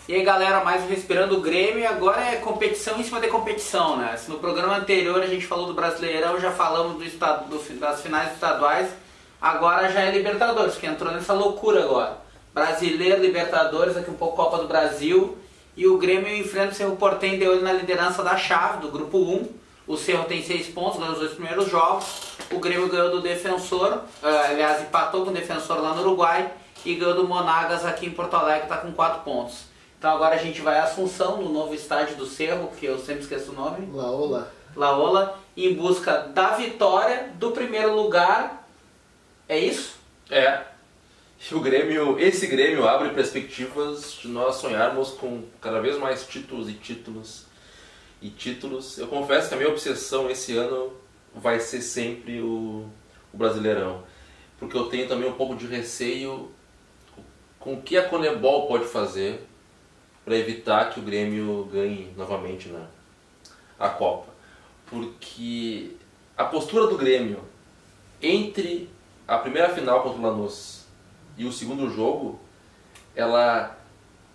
E aí galera, mais um Respirando o Grêmio, agora é competição em cima de competição, né? Se no programa anterior a gente falou do Brasileirão, já falamos das finais estaduais, agora já é Libertadores, que entrou nessa loucura agora. Brasileiro, Libertadores, daqui um pouco Copa do Brasil, e o Grêmio enfrenta o Cerro Porteño de olho na liderança da chave, do grupo 1. O Cerro tem 6 pontos, ganhou os 2 primeiros jogos, o Grêmio ganhou do Defensor, aliás empatou com o Defensor lá no Uruguai, e ganhou do Monagas aqui em Porto Alegre, está com 4 pontos. Então agora a gente vai a Assunção, no novo estádio do Cerro, que eu sempre esqueço o nome. Laola, em busca da vitória, do primeiro lugar. É isso? É. O Grêmio, esse Grêmio abre perspectivas de nós sonharmos com cada vez mais títulos e títulos e títulos. Eu confesso que a minha obsessão esse ano vai ser sempre o Brasileirão. Porque eu tenho também um pouco de receio com o que a Conebol pode fazer para evitar que o Grêmio ganhe novamente a Copa. Porque a postura do Grêmio entre a primeira final contra o Lanús e o segundo jogo, ela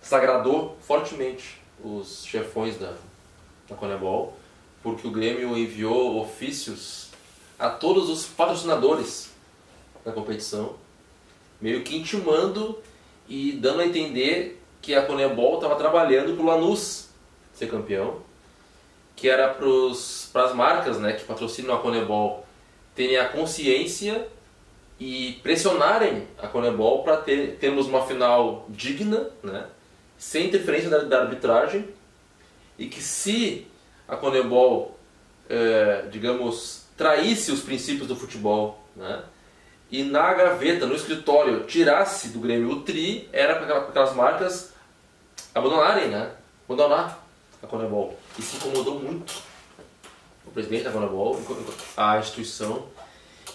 desagradou fortemente os chefões da Conebol, porque o Grêmio enviou ofícios a todos os patrocinadores da competição, meio que intimando e dando a entender que a Conebol estava trabalhando para o Lanús ser campeão, que era para as marcas, né, que patrocinam a Conebol terem a consciência e pressionarem a Conebol para termos uma final digna, né, sem interferência da arbitragem, e que se a Conebol, digamos, traísse os princípios do futebol, né, e na gaveta, no escritório, tirasse do Grêmio o tri, era para aquelas marcas abandonar a Conebol. Isso incomodou muito o presidente da Conebol, a instituição.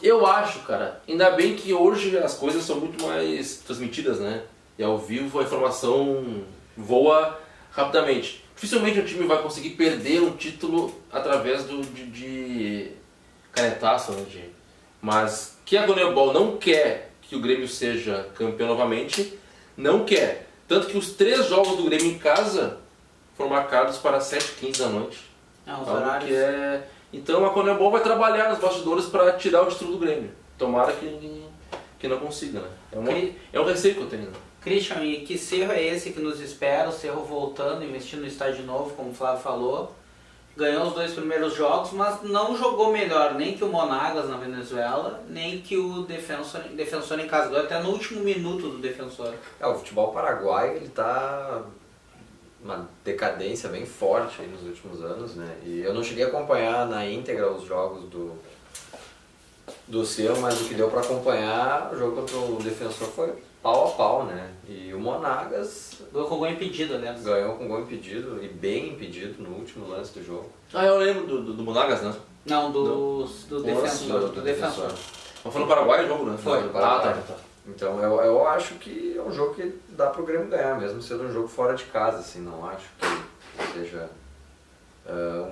Eu acho, cara, ainda bem que hoje as coisas são muito mais transmitidas, né? E ao vivo a informação voa rapidamente. Dificilmente um time vai conseguir perder um título através de canetaço, né? Mas que a Conebol não quer que o Grêmio seja campeão novamente, não quer. Tanto que os 3 jogos do Grêmio em casa foram marcados para 7h15 da noite. Os horários. Então a Conebol vai trabalhar nos bastidores para tirar o título do Grêmio. Tomara que não consiga, né? É um receio que eu tenho. Né? Christian, e que Cerro é esse que nos espera? O Cerro voltando, investindo no estádio novo, como o Flávio falou. Ganhou os 2 primeiros jogos, mas não jogou melhor nem que o Monagas na Venezuela, nem que o Defensor em casa. Ganhou até no último minuto do Defensor. O futebol paraguaio ele tá uma decadência bem forte aí nos últimos anos, né? E eu não cheguei a acompanhar na íntegra os jogos do Cerro, mas o que deu para acompanhar, o jogo contra o Defensor foi pau a pau, né? E o Monagas ganhou com gol impedido, aliás. Ganhou com gol impedido e bem impedido no último lance do jogo. Eu lembro do Monagas, né? Não, do Defensor. Do Defensor. Mas foi no Paraguai o jogo, né? Foi no Paraguai. Tá. Então eu acho que é um jogo que dá pro Grêmio ganhar, mesmo sendo um jogo fora de casa, assim, não acho que seja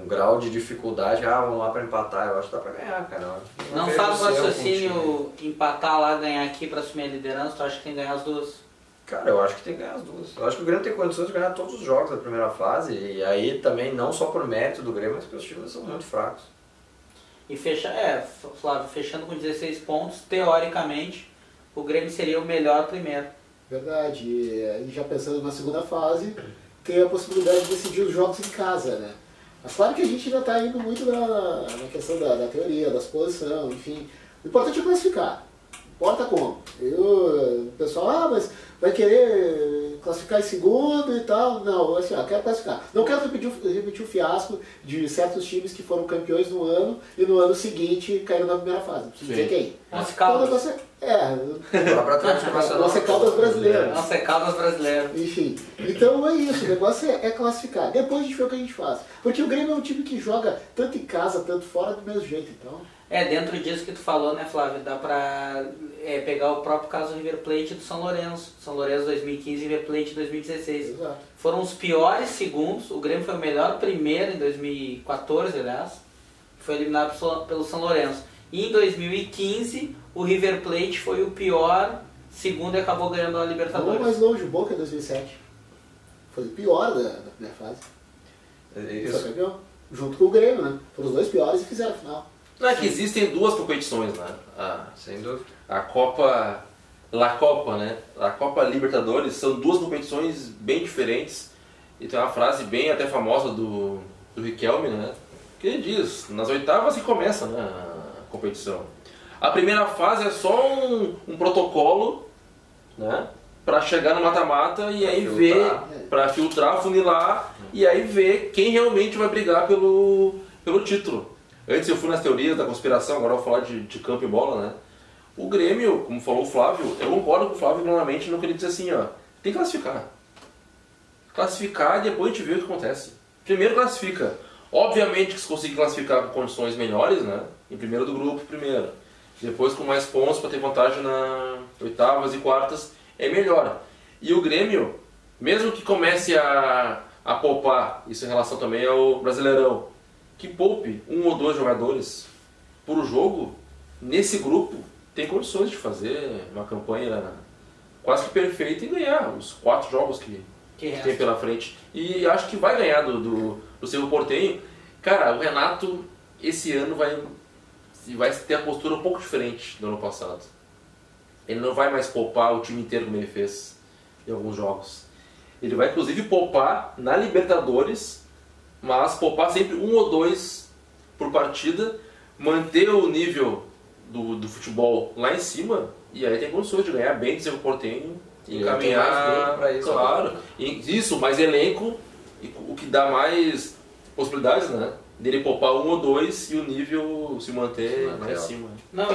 um grau de dificuldade, vamos lá pra empatar, eu acho que dá pra ganhar, cara. Não faz o raciocínio empatar lá, ganhar aqui pra assumir a liderança, tu acha que tem que ganhar as duas? Cara, eu acho que tem que ganhar as duas. Eu acho que o Grêmio tem condições de ganhar todos os jogos da primeira fase, e aí também não só por mérito do Grêmio, mas porque os times são muito fracos. E Flávio, fechando com 16 pontos, teoricamente, o Grêmio seria o melhor primeiro. Verdade, e já pensando na segunda fase, tem a possibilidade de decidir os jogos em casa, né? Mas claro que a gente ainda está indo muito na questão da teoria, das posições, enfim. O importante é classificar. Importa como. O pessoal, mas vai querer classificar em segundo e tal. Não, assim, quero classificar. Não quero repetir o fiasco de certos times que foram campeões no ano e no ano seguinte caíram na primeira fase. Preciso dizer quem? Nossa Caldas. Nossa Caldas brasileiro. Nossa Caldas brasileiro. Enfim, então é isso, o negócio é classificar. Depois a gente vê o que a gente faz. Porque o Grêmio é um time que joga tanto em casa, tanto fora, do mesmo jeito, então... Dentro disso que tu falou, né, Flávio, dá pra pegar o próprio caso do River Plate e do São Lourenço. São Lourenço 2015 e River Plate 2016. Exato. Foram os piores segundos, o Grêmio foi o melhor primeiro em 2014, aliás. Foi eliminado pelo São Lourenço. E em 2015, o River Plate foi o pior segundo e acabou ganhando a Libertadores. Vamos mais longe, o Boca em 2007. Foi o pior da primeira fase. Foi Isso. campeão. Junto com o Grêmio, né? Foram os dois piores e fizeram a final. Não, é que existem duas competições, né? Sem dúvida. A Copa... La Copa, né? A Copa Libertadores são duas competições bem diferentes. E tem uma frase bem até famosa do Riquelme, né? Que ele diz, nas oitavas que começa, né, a competição. A primeira fase é só um protocolo, né? Pra chegar no mata-mata e aí ver, pra filtrar, funilar e aí ver quem realmente vai brigar pelo título. Antes eu fui nas teorias da conspiração, agora eu vou falar de campo e bola, né? O Grêmio, como falou o Flávio, eu concordo com o Flávio normalmente no que ele diz assim, ó, tem que classificar. Classificar e depois a gente vê o que acontece. Primeiro classifica. Obviamente que se conseguir classificar com condições melhores, né? Em primeiro do grupo, primeiro. Depois com mais pontos para ter vantagem na oitavas e quartas, é melhor. E o Grêmio, mesmo que comece a poupar, isso em relação também ao Brasileirão, que poupe um ou dois jogadores por jogo, nesse grupo, tem condições de fazer uma campanha quase que perfeita e ganhar os 4 jogos que tem pela frente. E acho que vai ganhar do Cerro Porteño. Cara, o Renato esse ano vai ter a postura um pouco diferente do ano passado. Ele não vai mais poupar o time inteiro como ele fez em alguns jogos. Ele vai inclusive poupar na Libertadores, mas poupar sempre 1 ou 2 por partida, manter o nível do futebol lá em cima, e aí tem condições de ganhar bem do Cerro Porteño e encaminhar para isso. Claro, isso, mais elenco, o que dá mais possibilidades, né? Dele poupar 1 ou 2 e o nível se manter lá em cima. Não,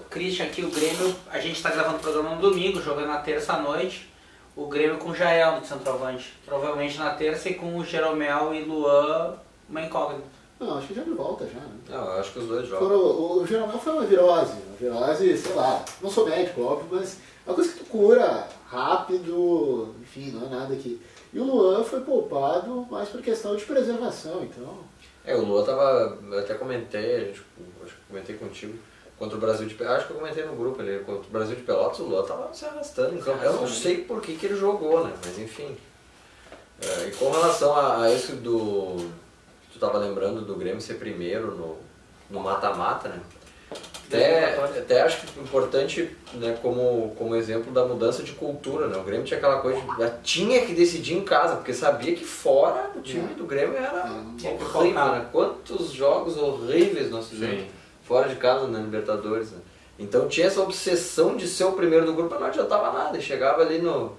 Christian, aqui o Grêmio, a gente está gravando o programa no domingo, jogando na terça à noite, o Grêmio com o Jael de centroavante, provavelmente na terça, e com o Jeromel e Luan, uma incógnita. Não, acho que já de volta já, né? Não, eu acho que os dois jogam. O Jeromel foi uma virose, sei lá, não sou médico, óbvio, mas é uma coisa que tu cura rápido, enfim, não é nada que... E o Luan foi poupado mais por questão de preservação, então... O Luan tava, eu até comentei, acho que comentei contigo, contra o Brasil de Pelotas, acho que eu comentei no grupo ali, contra o Brasil de Pelotas, o Luan tava se arrastando em campo. Eu não sei por que ele jogou, né, mas enfim. E com relação a isso tu tava lembrando do Grêmio ser primeiro no mata-mata, né? Até acho que importante, né, como exemplo da mudança de cultura, né? O Grêmio tinha aquela coisa, já tinha que decidir em casa, porque sabia que fora o time do Grêmio era horrível, né? Quantos jogos horríveis nós fizemos fora de casa na Libertadores, né? Então tinha essa obsessão de ser o primeiro do grupo, não adiantava nada, e chegava ali no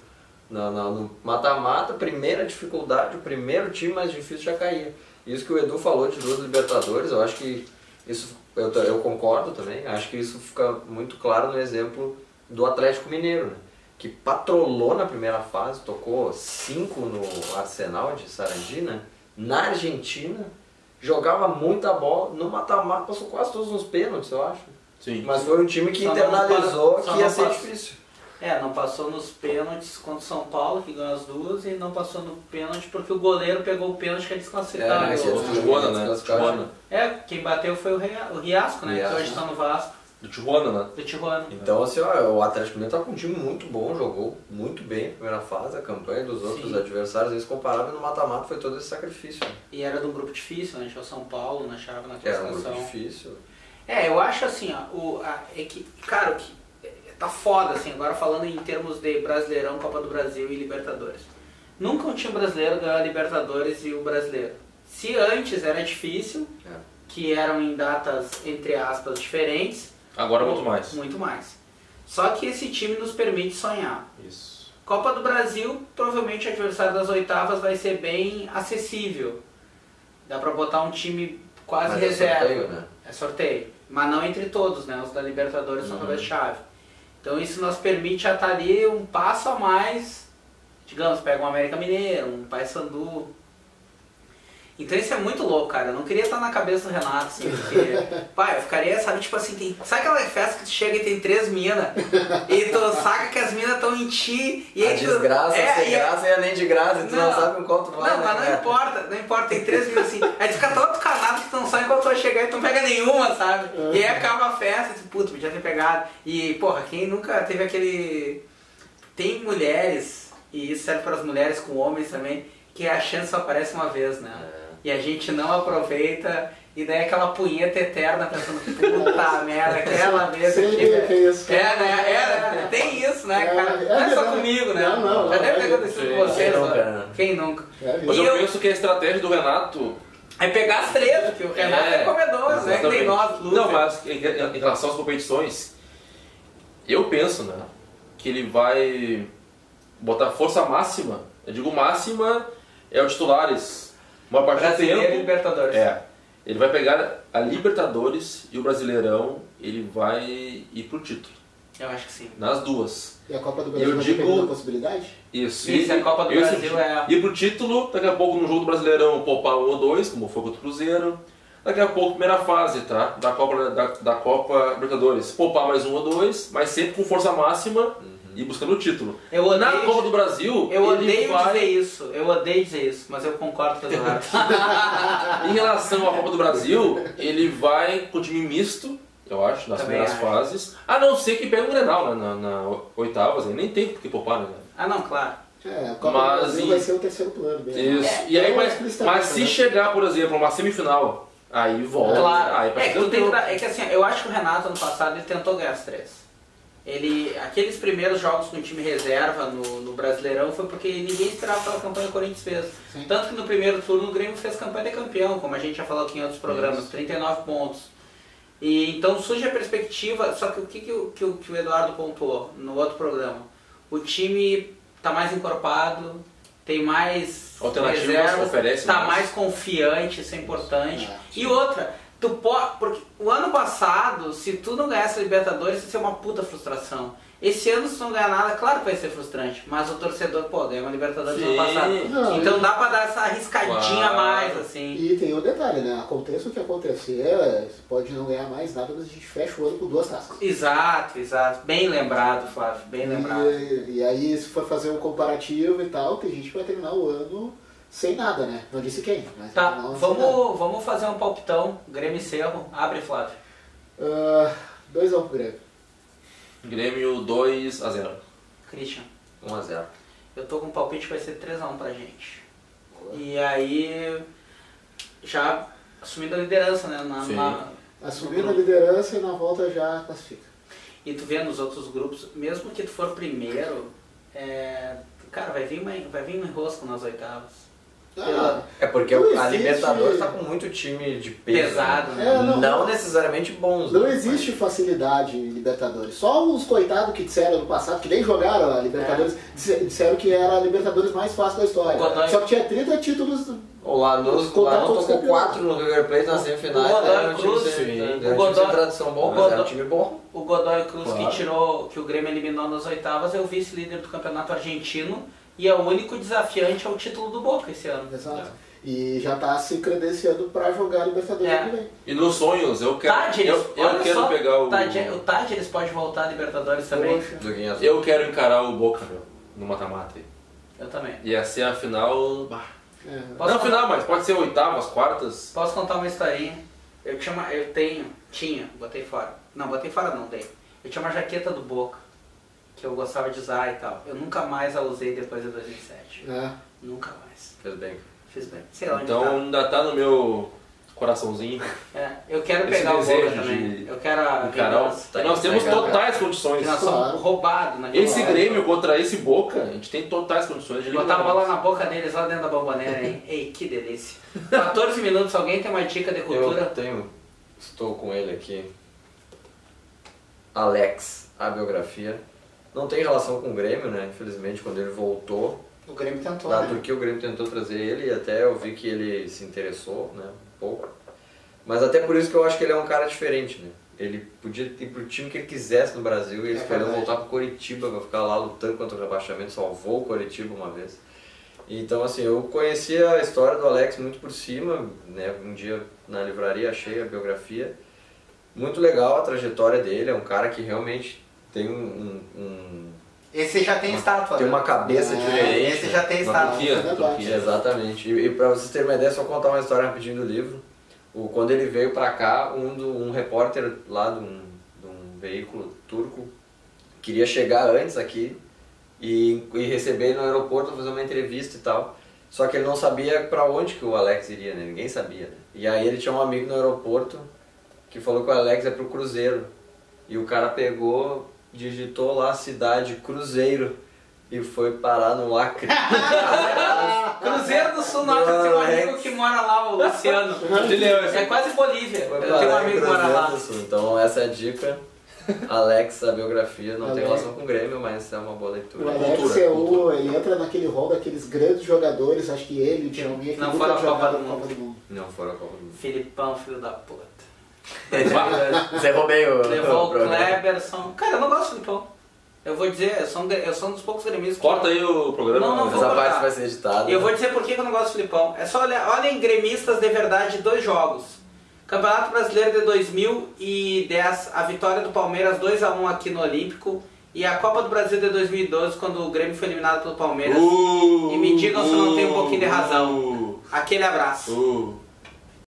mata-mata, primeira dificuldade, o primeiro time mais difícil já caía. Isso que o Edu falou de 2 Libertadores, eu acho que isso, eu concordo também, acho que isso fica muito claro no exemplo do Atlético Mineiro, né? Que patrolou na primeira fase, tocou 5 no Arsenal de Sarandi, né? Na Argentina, jogava muita bola, no mata-mata passou quase todos nos pênaltis, eu acho. Sim. Mas foi um time que internalizou que ia ser difícil. Não passou nos pênaltis contra o São Paulo, que ganhou as 2, e não passou no pênalti porque o goleiro pegou o pênalti que é desclassificado. Tijuana, né? Quem bateu foi o Riasco, né? Que hoje está no Vasco. Do Tijuana, né? Do Tijuana. Então, assim, o Atlético Mineiro tá com um time muito bom, jogou muito bem na primeira fase, a campanha dos outros adversários, eles comparável no mata-mata foi todo esse sacrifício. Né? E era de um grupo difícil, né? Tinha o São Paulo na chave, na classificação. Era um grupo difícil. Eu acho assim, cara, tá foda, assim, agora falando em termos de Brasileirão, Copa do Brasil e Libertadores. Nunca um time brasileiro ganhou a Libertadores e o Brasileiro. Se antes era difícil, que eram em datas, entre aspas, diferentes... Agora muito mais. Muito mais. Só que esse time nos permite sonhar. Isso. Copa do Brasil, provavelmente o adversário das oitavas vai ser bem acessível. Dá pra botar um time quase reserva. É sorteio, né? É sorteio. Mas não entre todos, né? Os da Libertadores são talvez chave. Então isso nos permite já estar ali um passo a mais. Digamos, pega um América Mineiro, um Paysandu. Então isso é muito louco, cara. Eu não queria estar na cabeça do Renato, assim, porque... Pai, eu ficaria, sabe, tipo assim, sabe aquela festa que tu chega e tem 3 minas, e tu saca que as minas estão em ti, e aí a desgraça, sem graça e além de graça, e tu não sabe com qual tu vai, Não, mas não importa, tem 3 minas assim, aí tu fica todo canado que tu não sabe qual tu vai chegar e tu não pega nenhuma, sabe? E aí acaba a festa, e tu, puto, podia ter pegado. E, porra, quem nunca teve aquele... Tem mulheres... e isso serve para as mulheres com homens também, que a chance só aparece uma vez, né? E a gente não aproveita, e daí aquela punheta eterna pensando, puta merda, aquela vez eu tive... né? Tem isso, né, cara? Não é só comigo, né? Não, já deve ter acontecido com vocês, Quem nunca, né? né? Quem nunca? Mas eu penso que a estratégia do Renato... É pegar as três, porque o Renato é comedor, né? Que tem nós, Lúcio. Não, mas em relação às competições, eu penso, né, que ele vai botar força máxima. Eu digo máxima é o titulares. Uma parte do Brasileiro e tempo. Libertadores. Ele vai pegar a Libertadores e o Brasileirão, ele vai ir pro título. Eu acho que sim. Nas duas. E a Copa do Brasil Eu vai digo- depender da possibilidade? Isso. Isso, a Copa do Brasil é... Ir pro título, daqui a pouco no jogo do Brasileirão poupar 1 ou 2, como foi contra o Cruzeiro. Daqui a pouco, primeira fase, tá? Da Copa Libertadores. Poupar mais 1 ou 2, mas sempre com força máxima e buscando o título. Eu odeio Na Copa do Brasil, Eu ele odeio vai... dizer isso, mas eu concordo com o Eduardo. Em relação à Copa do Brasil, ele vai com o time misto, eu acho, nas Também primeiras acho. fases. A não ser que pegue um Grenal, né? Na oitavas, aí nem tem porque poupar, né? Ah, não, claro. A Copa Mas do Brasil e- vai ser o terceiro plano. Bem. Isso. E aí, mas explicitamente, se né? chegar, por exemplo, a uma semifinal, aí volta. Claro. Aí É que, é que assim, eu acho que o Renato ano passado ele tentou ganhar as três. Aqueles primeiros jogos com o time reserva no Brasileirão foi porque ninguém esperava aquela campanha que o Corinthians fez. Sim. Tanto que no primeiro turno o Grêmio fez campanha de campeão, como a gente já falou aqui em outros programas, 39 pontos. E então surge a perspectiva, só que o que o Eduardo pontuou no outro programa? O time está mais encorpado, tem mais Alternativas, reservas, oferece está mais. mais confiante, isso é importante. É, E outra, porque o ano passado, se tu não ganhasse a Libertadores, ia ser uma puta frustração. Esse ano, se tu não ganhar nada, claro que vai ser frustrante, mas o torcedor, pô, ganhou uma Libertadores no Sim. ano passado. Não, Então dá pra dar essa arriscadinha a Claro. mais, assim. E tem um detalhe, né? Aconteça o que acontecer, você pode não ganhar mais nada, mas a gente fecha o ano com 2 taças. Exato. Bem lembrado, Flávio, bem lembrado. E aí, se for fazer um comparativo e tal, que a gente vai terminar o ano sem nada, né? Não disse quem, mas Tá, vai terminar o ano sem nada. vamos fazer um palpitão, Grêmio e Cerro, abre, Flávio. 2-1 pro Grêmio. Grêmio 2-0. Christian, 1-0. eu tô com um palpite que vai ser 3-1 pra gente. E aí, já assumindo a liderança, né? Sim. Assumindo a liderança e na volta já classifica. E tu vê nos outros grupos, mesmo que tu for primeiro, cara, vai vir um enrosco nas oitavas. É porque Não a existe- Libertadores tá com muito time de peso. Pesado, né? né? Não necessariamente bons. Não né? existe facilidade em Libertadores. Só os coitados que disseram no passado, que nem jogaram a Libertadores, disseram que era a Libertadores mais fácil da história. Godoy- Só que tinha 30 títulos. O Lanús tocou 4 no River Plate nas semifinais. O Godoy era um time Cruz, sem- o era um time Godoy- sem tradição bom, o mas era um Godoy- time bom. O Godoy Cruz Claro. que o Grêmio eliminou nas oitavas é o vice-líder do campeonato argentino e é o único desafiante ao título do Boca esse ano. Exato. E já tá se credenciando pra jogar a Libertadores É. ano que vem. E nos sonhos, eu quero, Tadjeres, eu olha quero só, pegar o... O Tadjeres pode voltar à Libertadores também. Poxa. Do Guinha Azul. Eu quero encarar o Boca, meu, no mata-mata. aí. Eu também. Ia ser a final... bah. É. Posso Não a contar- final, mas pode ser oitavas, quartas. Posso contar uma historinha? Tinha, botei fora. Não, botei fora não, dei. Eu tinha uma jaqueta do Boca, que eu gostava de usar e tal. Eu nunca mais a usei depois de 2007. É. Nunca mais. Fez bem. Fiz bem. Sei lá onde Então ainda tá no meu coraçãozinho. eu quero esse pegar o Boca desejo também. de Eu quero a encarar o... vingança. Tá Nós temos entregado. totais condições. Que nós Claro. somos roubados naquele Esse momento. Grêmio contra esse Boca, a gente tem totais condições de Botar a eliminar. bola na boca deles lá dentro da bomboneira, hein? Ei, que delícia. 14 minutos, alguém tem uma dica de cultura? Estou com ele aqui. Alex, a biografia. Não tem relação com o Grêmio, né? Infelizmente, quando ele voltou O Grêmio tentou, da né? Turquia, o Grêmio tentou trazer ele e até eu vi que ele se interessou, né? Um pouco. Mas até por isso que eu acho que ele é um cara diferente, né? Ele podia ir pro time que ele quisesse no Brasil e ele escolheu verdade. voltar pro Coritiba pra ficar lá lutando contra o rebaixamento, salvou o Coritiba uma vez. Então, assim, eu conhecia a história do Alex muito por cima, né? Um dia na livraria achei a biografia. Muito legal a trajetória dele, é um cara que realmente tem Esse já tem estátua, tem né? uma cabeça diferente. Esse já tem Na estátua. Turquia, É verdade. Turquia. Exatamente. E para vocês terem uma ideia, só contar uma história rapidinho do livro. Quando ele veio para cá, um repórter lá de um veículo turco queria chegar antes aqui e receber ele no aeroporto pra fazer uma entrevista e tal. Só que ele não sabia pra onde que o Alex iria, né? Ninguém sabia, né? E aí ele tinha um amigo no aeroporto que falou que o Alex é pro Cruzeiro. E o cara pegou, digitou lá a cidade Cruzeiro e foi parar no Acre. Cruzeiro do Sul, nossa, eu tenho um amigo que mora lá, o Luciano. É quase Bolívia. Eu tenho um amigo que mora lá. Então essa é a dica. Alex, a biografia não tem relação com o Grêmio, mas é uma boa leitura. O Alex ele entra naquele rol daqueles grandes jogadores, acho que ele e o Djalminha que não foram a Copa do Mundo. Não foram a Copa do Mundo. Filipão, filho da puta. Você errou bem o Levou o Kleberson. Cara, eu não gosto do Filipão. Eu vou dizer, eu sou um dos poucos gremistas. Corta aí o programa. Não vou essa cortar. parte vai ser editada. E eu vou dizer por que eu não gosto do Filipão. É só olhem gremistas de verdade, 2 jogos. Campeonato Brasileiro de 2010, a vitória do Palmeiras 2-1 aqui no Olímpico. E a Copa do Brasil de 2012, quando o Grêmio foi eliminado pelo Palmeiras. E me digam se eu não tenho um pouquinho de razão. Aquele abraço.